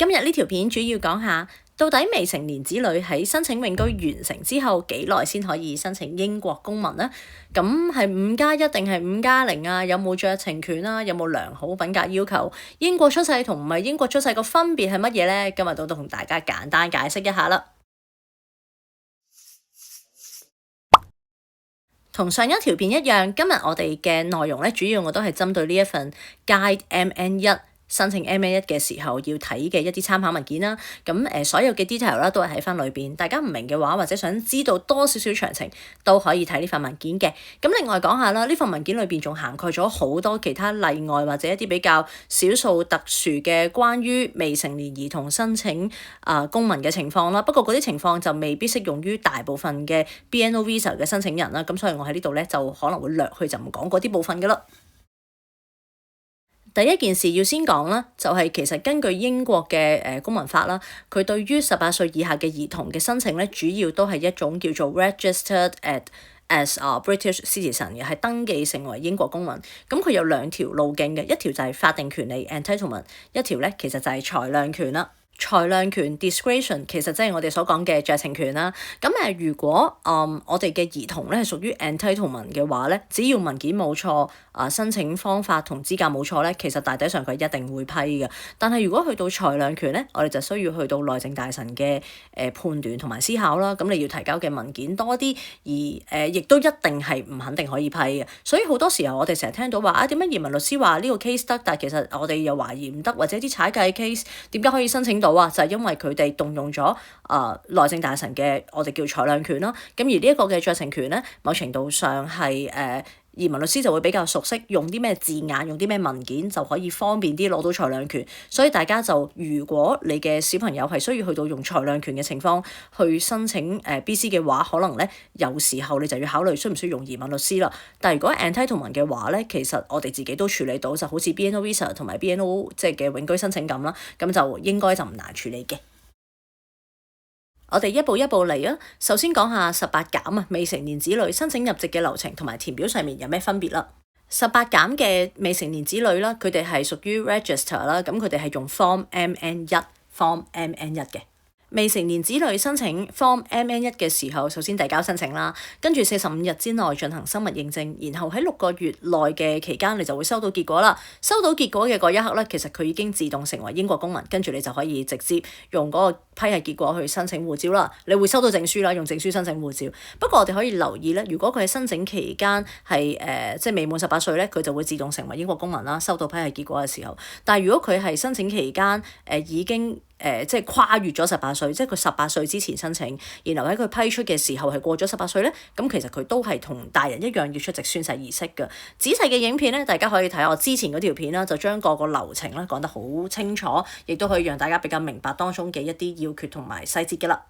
今日呢條片主要講下，到底未成年子女喺申請永居完成之後幾耐先可以申請英國公民呢？咁係5+1定係5+0啊？有冇酌情權啊？有冇良好品格要求？英國出世同唔係英國出世個分別係乜嘢呢？今日都同大家簡單解釋一下啦。同上一條片一樣，今日我哋嘅內容主要我都係針對呢一份 Guide MN1。申請 MN1 嘅時候要睇嘅一啲參考文件啦，咁所有嘅 detail 啦都係喺翻裏邊，大家唔明嘅話或者想知道多少少詳情都可以睇呢份文件嘅。咁另外講下啦，呢份文件裏邊仲涵蓋咗好多其他例外或者一啲比較少數特殊嘅關於未成年兒童申請公民嘅情況啦。不過嗰啲情況就未必適用於大部分嘅 BNO Visa 嘅申請人啦，咁所以我喺呢度咧就可能會略去就唔講嗰啲部分噶啦。第一件事要先講啦，就係其實根據英國嘅公民法啦，佢對於18歲以下嘅兒童嘅申請咧，主要都係一種叫做 registered as British citizen 嘅，係登記成為英國公民。咁佢有兩條路徑嘅，一條就係法定權利 entitlement， 一條咧其實就係裁量權啦。裁量權 discretion 其實即係我哋所講嘅酌情權啦。咁如果我哋嘅兒童咧係屬於 entitlement 嘅話咧，只要文件冇錯，申請方法同資格冇錯咧，其實大體上佢一定會批嘅。但係如果去到裁量權咧，我哋就需要去到內政大臣嘅判斷同埋思考啦。咁你要提交嘅文件多啲，而亦都一定係唔肯定可以批嘅。所以好多時候我哋成日聽到話點解移民律師話呢個 case 得，但係其實我哋又懷疑唔得，或者啲踩界 case 點解可以申請到啊？就係因為佢哋動用咗內政大臣嘅我哋叫裁量權啦。咁而呢一個嘅酌情權咧，某程度上係移民律師就會比較熟悉用啲咩字眼，用啲咩文件就可以方便啲攞到裁量權。所以大家就如果你嘅小朋友係需要去到用裁量權嘅情況去申請BC 嘅話，可能咧有時候你就要考慮需唔需要用移民律師啦。但係如果 entitlement 嘅話咧，其實我哋自己都處理到，就好似 BNO Visa 同埋 BNO 即係嘅永居申請咁啦，咁就應該就唔難處理嘅。我哋一步一步嚟啊！首先講下18減未成年子女申請入籍嘅流程同埋填表上面有咩分別啦。18減嘅未成年子女啦，佢哋係屬於 register 啦，咁佢哋係用 Form MN1 嘅。未成年子女申請 Form MN1 嘅時候，首先遞交申請啦，跟住45日之內進行生物認證，然後喺6個月內嘅期間，你就會收到結果啦。收到結果嘅嗰一刻咧，其實佢已經自動成為英國公民，跟住你就可以直接用嗰個批核結果去申請護照啦。你會收到證書啦，用證書申請護照。不過我哋可以留意咧，如果佢喺申請期間係即係未滿18歲咧，佢就會自動成為英國公民啦。收到批核結果嘅時候，但係如果佢係申請期間已經即係跨越咗18歲，即係佢18歲之前申請，然後喺佢批出嘅時候係過咗18歲咧，咁其實佢都係同大人一樣要出席宣誓儀式嘅。仔細嘅影片咧，大家可以睇我之前嗰條片啦，就將個流程咧講得好清楚，亦都可以讓大家比較明白當中嘅一啲要訣同埋細節嘅啦。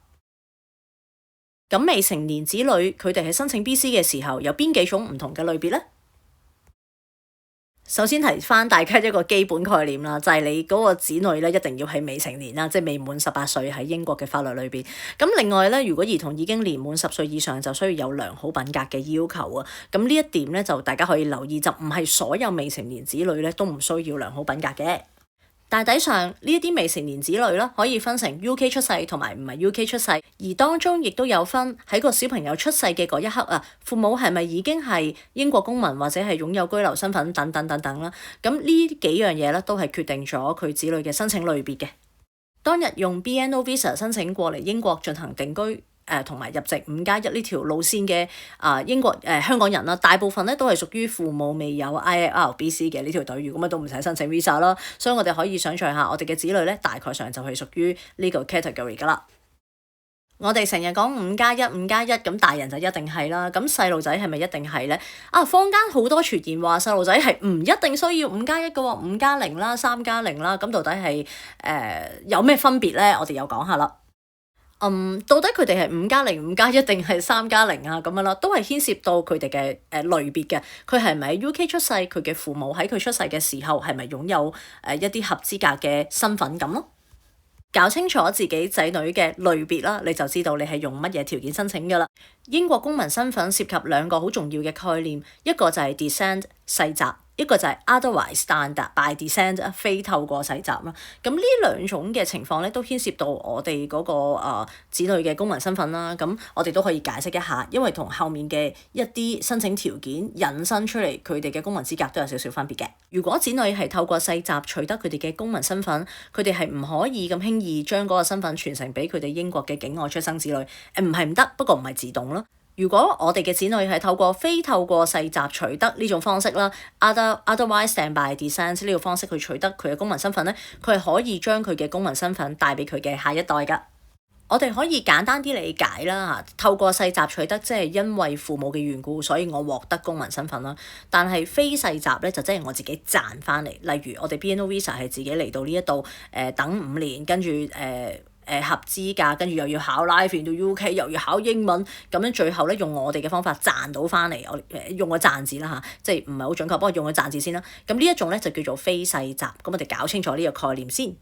咁未成年子女佢哋喺申請 BC 嘅時候，有邊幾種唔同嘅類別咧？首先提翻大家一個基本概念啦，就係你嗰個子女咧一定要係未成年啦，即係未滿18歲喺英國嘅法律裏邊。咁另外咧，如果兒童已經年滿10歲以上，就需要有良好品格嘅要求啊。咁呢一點咧就大家可以留意，就唔係所有未成年子女咧都唔需要良好品格嘅。大體上呢一啲未成年子女啦，可以分成 UK 出世同埋唔係 UK 出世，而當中亦都有分喺個小朋友出世嘅嗰一刻啊，父母係咪已經係英國公民或者係擁有居留身份等等等等啦。咁呢幾樣嘢咧都係決定咗佢子女嘅申請類別嘅。當日用 BNO Visa 申請過嚟英國進行定居同埋入籍5+1呢條路線嘅英國香港人啦，大部分咧都係屬於父母未有 ILBC 嘅呢條隊伍，咁都唔使申請 visa 啦。所以我哋可以想象下，我哋嘅子女咧大概上就係屬於呢個 category 噶啦。我哋成日講5+1，咁大人就一定係啦。咁細路仔係咪一定係咧？坊間好多傳言話細路仔係唔一定需要5+1嘅喎，5+0啦，3+0啦。咁到底係有咩分別咧？我哋又講下啦。到底佢哋係5+0、5+1定係3+0啊？咁樣啦，都係牽涉到佢哋嘅類別嘅。佢係咪喺 UK 出世？佢嘅父母喺佢出世嘅時候係咪擁有一啲合資格嘅身份咁咯？搞清楚自己仔女嘅類別啦，你就知道你係用乜嘢條件申請㗎啦。英國公民身份涉及兩個好重要嘅概念，一個就係 descent 世襲，一個就係 otherwise 但 by descent 非透過世襲啦。咁呢兩種嘅情況咧，都牽涉到我哋嗰個子女嘅公民身份啦。咁我哋都可以解釋一下，因為同後面嘅一啲申請條件引申出嚟，佢哋嘅公民資格都有少少分別嘅。如果子女係透過世襲取得佢哋嘅公民身份，佢哋係唔可以咁輕易將嗰個身份傳承俾佢哋英國嘅境外出生子女。唔係唔得，不過唔係自動咯。如果我哋嘅子女係非透過世襲取得呢種方式啦，otherwise than by descent 呢個方式去取得佢嘅公民身份咧，佢係可以將佢嘅公民身份帶俾佢嘅下一代㗎。我哋可以簡單啲理解啦，透過世襲取得即係因為父母嘅緣故，所以我獲得公民身份啦。但係非世襲咧就即係我自己賺翻嚟。例如我哋 BNO Visa 係自己嚟到呢一度等5年，跟住合資格，跟住又要考 Life into UK， 又要考英文，咁樣最後咧用我哋嘅方法賺到翻嚟，我用個賺字啦嚇，即係唔係好準確，不過用個賺字先啦。咁呢一種咧就叫做非世襲，咁我哋搞清楚呢個概念先。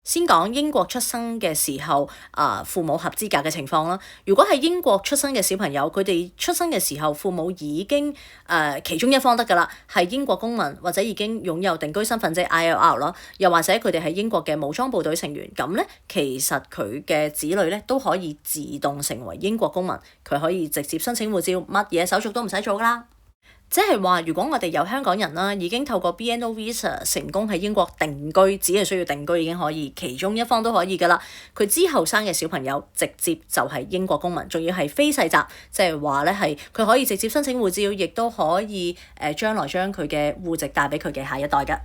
先講英國出生嘅時候，父母合資格嘅情況啦。如果係英國出生嘅小朋友，佢哋出生嘅時候，父母已經其中一方得㗎啦，係英國公民或者已經擁有定居身份，即係 ILR 咯。又或者佢哋係英國嘅武裝部隊成員，咁咧其實佢嘅子女咧都可以自動成為英國公民，佢可以直接申請護照，乜嘢手續都唔使做㗎啦。即係話，如果我哋有香港人啦，已經透過 BNO Visa 成功喺英國定居，只係需要定居已經可以，其中一方都可以㗎啦。佢之後生嘅小朋友直接就係英國公民，仲要係非世襲，即係話咧係佢可以直接申請護照，亦都可以將來將佢嘅戶籍帶俾佢嘅下一代㗎。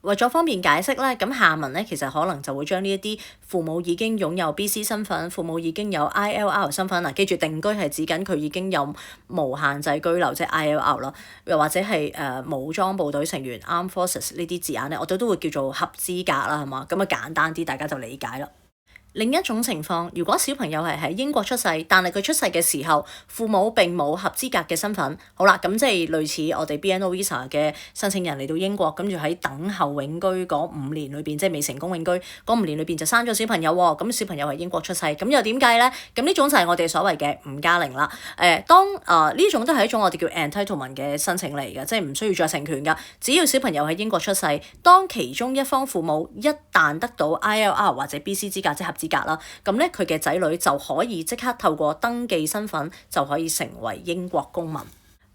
為咗方便解釋咧，咁下文咧其實可能就會將呢一啲父母已經擁有 BC 身份、父母已經有 ILR 身份，記住定居係指緊佢已經有無限制居留，即係 ILR 咯，又或者係武裝部隊成員 Armed Forces 呢啲字眼咧，我哋都會叫做合資格啦，係嘛？咁簡單啲，大家就理解啦。另一種情況，如果小朋友係喺英國出世，但係佢出世嘅時候，父母並冇合資格嘅身份，好啦，咁即係類似我哋 BNO Visa 嘅申請人嚟到英國，跟住喺等候永居嗰5年裏邊，即係未成功永居嗰5年裏邊就生咗小朋友喎，咁小朋友係英國出世，咁又點計咧？咁呢種就係我哋所謂嘅5+0啦。當呢種都係一種我哋叫 entitlement 嘅申請嚟嘅，即係唔需要再成權㗎，只要小朋友喺英國出世，當其中一方父母一旦得到 ILR 或者 BC 資格，即係合資格啦，咁咧佢嘅仔女就可以即刻透過登記身份就可以成為英國公民。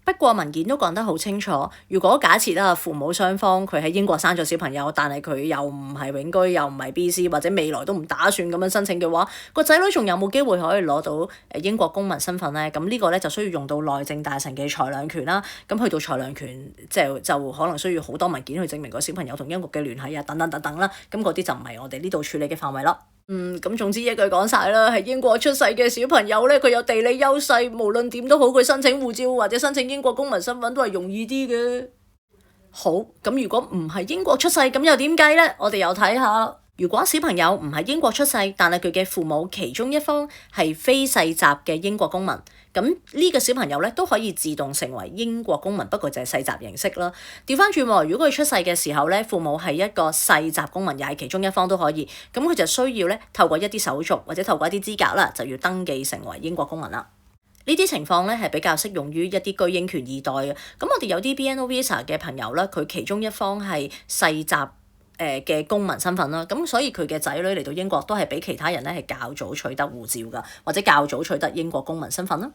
不過文件都講得好清楚，如果假設啦父母雙方佢喺英國生咗小朋友，但係佢又唔係永居，又唔係 BC， 或者未來都唔打算咁樣申請嘅話，個仔女仲有冇機會可以攞到英國公民身份咧？咁呢個咧就需要用到內政大臣嘅裁量權啦。咁去到裁量權就可能需要好多文件去證明個小朋友同英國嘅聯繫啊，等等等等啦。咁嗰啲就唔係我哋呢度處理嘅範圍咯。咁總之一句講晒啦，喺英國出世嘅小朋友咧，佢有地理優勢，無論點都好，佢申請護照或者申請英國公民身份都係容易啲嘅。好，咁如果唔係英國出世，咁又點計咧？我哋又睇下。如果小朋友唔係英國出世，但係佢嘅父母其中一方係非世襲嘅英國公民，咁呢個小朋友咧都可以自動成為英國公民，不過就係世襲形式啦。調翻轉喎，如果佢出世嘅時候咧，父母係一個世襲公民，又係其中一方都可以，咁佢就需要咧透過一啲手續或者透過一啲資格啦，就要登記成為英國公民啦。呢啲情況咧係比較適用於一啲居英權二代嘅。咁我哋有啲 BNO Visa 嘅朋友啦，佢其中一方係世襲嘅公民身份啦，咁所以佢嘅仔女嚟到英國都係比其他人咧係較早取得護照㗎，或者較早取得英國公民身份啦。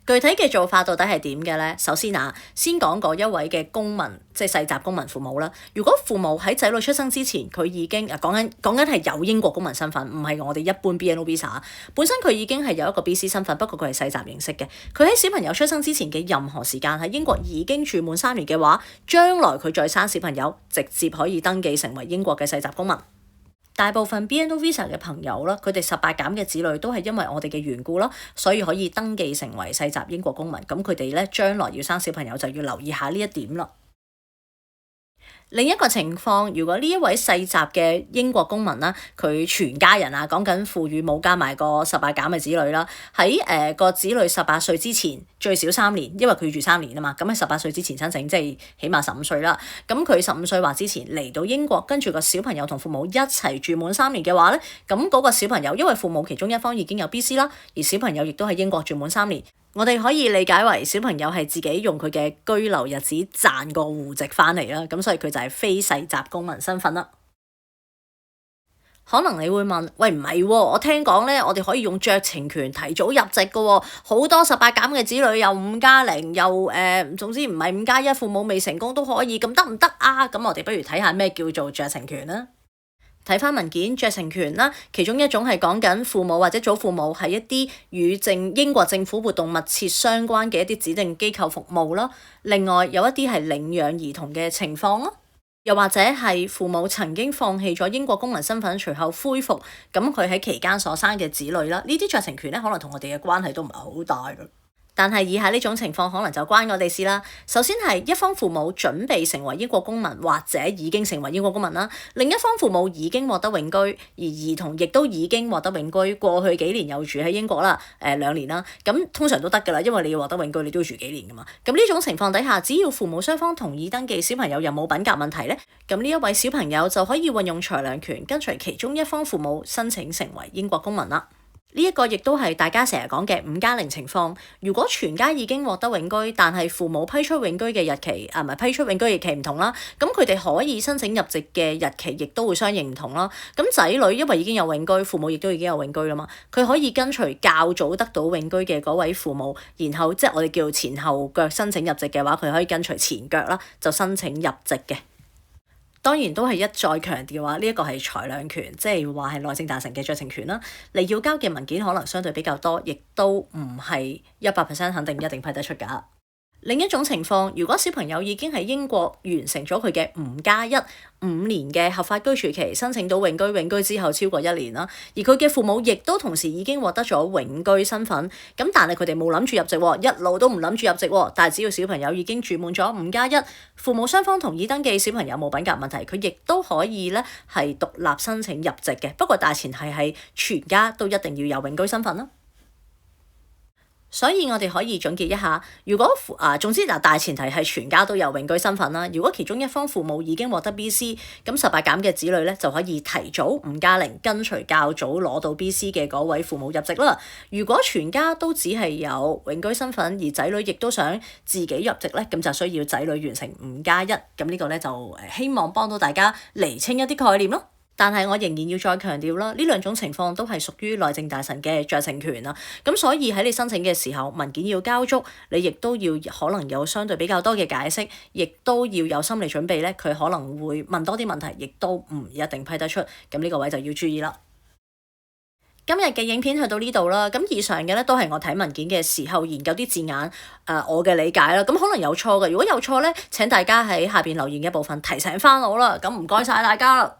具體嘅做法到底係點嘅咧？首先先講嗰一位嘅公民，即係世襲公民父母啦。如果父母喺仔女出生之前，佢已經講緊係有英國公民身份，唔係我哋一般 BNO Visa，本身佢已經係有一個 BC 身份，不過佢係世襲形式嘅。佢喺小朋友出生之前嘅任何時間喺英國已經住滿3年嘅話，將來佢再生小朋友，直接可以登記成為英國嘅世襲公民。大部分 BNO Visa 嘅朋友啦，佢哋18減嘅子女都係因為我哋嘅緣故啦，所以可以登記成為世襲英國公民。咁佢哋咧將來要生小朋友就要留意下呢一點啦。另一個情況，如果呢一位世襲嘅英國公民啦，佢全家人講緊父與母加埋個18減嘅子女啦，喺個子女18歲之前最少3年，因為佢要住3年啊嘛，咁喺18歲之前申請，即係起碼15歲啦。咁佢15歲或之前嚟到英國，跟住個小朋友同父母一齊住滿3年嘅話咧，咁嗰個小朋友因為父母其中一方已經有 BC 啦，而小朋友亦都喺英國住滿3年。我哋可以理解為小朋友係自己用佢嘅居留日子賺個戶籍翻嚟啦，咁所以佢就係非世襲公民身份啦。可能你會問，喂，唔係喎，我聽講咧，我哋可以用酌情權提早入籍嘅喎，好多18減嘅子女又5+0又總之唔係5+1，父母未成功都可以，咁得唔得啊？咁我哋不如睇下咩叫做酌情權啦。睇翻文件，酌情權啦，其中一種係講緊父母或者祖父母係一啲與英國政府活動密切相關嘅一啲指定機構服務啦。另外有一啲係領養兒童嘅情況咯。又或者係父母曾經放棄咗英國公民身份，隨後恢復，咁佢喺期間所生嘅子女啦，呢啲酌情權咧，可能同我哋嘅關係都唔係好大嘅。但係以下呢種情況可能就關我哋事啦。首先係一方父母準備成為英國公民或者已經成為英國公民啦，另一方父母已經獲得永居，而兒童亦都已經獲得永居，過去幾年又住喺英國啦，2年啦，咁通常都得㗎啦，因為你要獲得永居，你都要住幾年㗎嘛。咁呢種情況底下，只要父母雙方同意登記，小朋友又冇品格問題咧，咁呢一位小朋友就可以運用裁量權，跟隨其中一方父母申請成為英國公民啦。呢一個亦都係大家成日講嘅5+0情況。如果全家已經獲得永居，但係父母批出永居嘅日期唔係批出永居日期唔同啦，咁佢哋可以申請入籍嘅日期亦都會相應唔同啦。咁仔女因為已經有永居，父母亦都已經有永居啦嘛，佢可以跟隨較早得到永居嘅嗰位父母，然後即係我哋叫前後腳申請入籍嘅話，佢可以跟隨前腳啦，就申請入籍嘅。當然都係一再強調話，呢一個係裁量權，即係話係內政大臣嘅酌情權啦。你要交嘅文件可能相對比較多，亦都唔係100%肯定一定批得出㗎。另一種情況，如果小朋友已經喺英國完成咗佢嘅5+1 5年嘅合法居住期，申請到永居之後超過1年啦，而佢嘅父母亦都同時已經獲得咗永居身份，咁但係佢哋冇諗住入籍喎，一路都唔諗住入籍喎，但係只要小朋友已經住滿咗5+1，父母雙方同意登記，小朋友冇品格問題，佢亦都可以咧係獨立申請入籍嘅，不過大前提係全家都一定要有永居身份啦。所以我哋可以總結一下，如果總之大前提係全家都有永居身份啦。如果其中一方父母已經獲得 BC，咁18減嘅子女咧就可以提早5+0跟隨較早攞到 BC 嘅嗰位父母入籍啦。如果全家都只係有永居身份，而仔女亦都想自己入籍咧，咁就需要仔女完成5+1。咁呢個咧就希望幫到大家釐清一啲概念咯。但係我仍然要再強調啦，呢兩種情況都係屬於內政大臣嘅酌情權啦。咁所以喺你申請嘅時候，文件要交足，你亦都要可能有相對比較多嘅解釋，亦都要有心理準備咧。佢可能會問多啲問題，亦都唔一定批得出。咁呢個位就要注意啦。今日嘅影片去到呢度啦，咁以上嘅咧都係我睇文件嘅時候研究啲字眼，我嘅理解啦。咁可能有錯嘅，如果有錯咧，請大家喺下邊留言嘅部分提醒翻我啦。咁唔該晒大家啦。